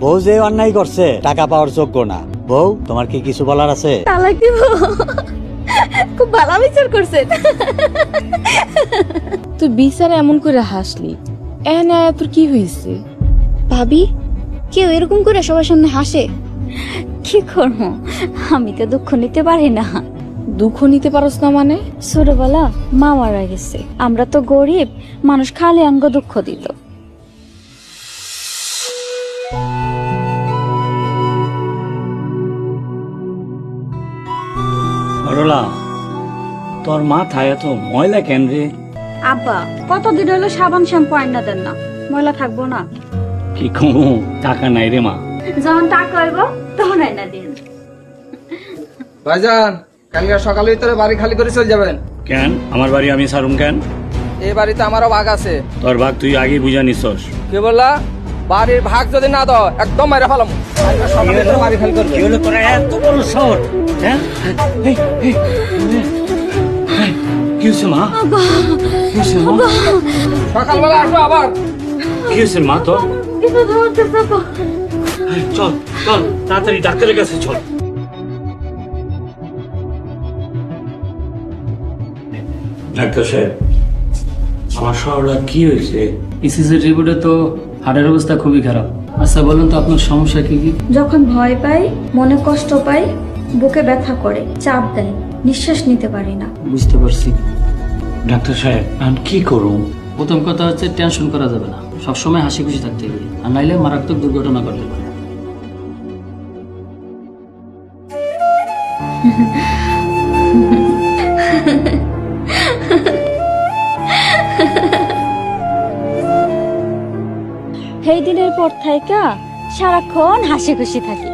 বউ যে অন্যায় করছে টাকা পাওয়ার যোগ্য না। বউ, তোমার কি কিছু বলার আছে? তালাক দিব। খুব ভালো বিচার করছেন। তুই বিচারে এমন করে হাসলি, এনে তোর কি হয়েছে? ভাবি, কেউ এরকম করে সবার সামনে হাসে? কি করবো, আমি তো দুঃখ নিতে পারি না। দুঃখ নিতে পারস না মানে? ছোটবেলা মা মারা গেছে, আমরা তো গরিব মানুষ, খালি আঙ্গ দুঃখ দিত। সরলা, তোর মাথায় এত ময়লা কেন রে? আব্বা, কতদিন হলো সাবান শ্যাম্পু আইনা দেন না, ময়লা থাকবো না? কি কমু, টাকা নাই রে মা। যখন টাকা হইব তখন আইনা দিন। ভাইজান, কালকে সকালের ভিতরে বাড়ি খালি করে চলে যাবেন। কেন আমার বাড়ি আমি সারুম কেন? এই বাড়িতে আমারও ভাগ আছে। তোর ভাগ তুই আগে বুঝা নিছস। কি বললা? বাড়ির ভাগ যদি না দাও একদম মেরে ফেলাম। সকালের ভিতরে বাড়ি খালি করবে। কি হলো তোরা এত বড় শহর? হ্যাঁ, কি হয়েছে মা? কি হয়েছে মা? সকালবেলা আসবো আবার। কি হয়েছে মা তোর? চল চল, তাড়াতাড়ি ডাক্তারের কাছে চল। ডাক্তার সাহেব, আমার শহরটা কি হয়েছে? ইসিসি রিপোর্টে তো হাড়ের অবস্থা খুবই খারাপ। আচ্ছা বলুন তো আপনার সমস্যা কি কি? যখন ভয় পাই, মনে কষ্ট পাই, বুকে ব্যথা করে, চাপ দেয়, নিঃশ্বাস নিতে পারি না। বুঝতে পারছি। ডাক্তার সাহেব, আমি কি করুন? প্রথম কথা হচ্ছে টেনশন করা যাবে না, সবসময় হাসি খুশি থাকতে হবে, আর নাইলে মারাত্মক দুর্ঘটনা ঘটতে পারে। সেই দিনের পর থেকে সারাক্ষণ হাসি খুশি থাকি।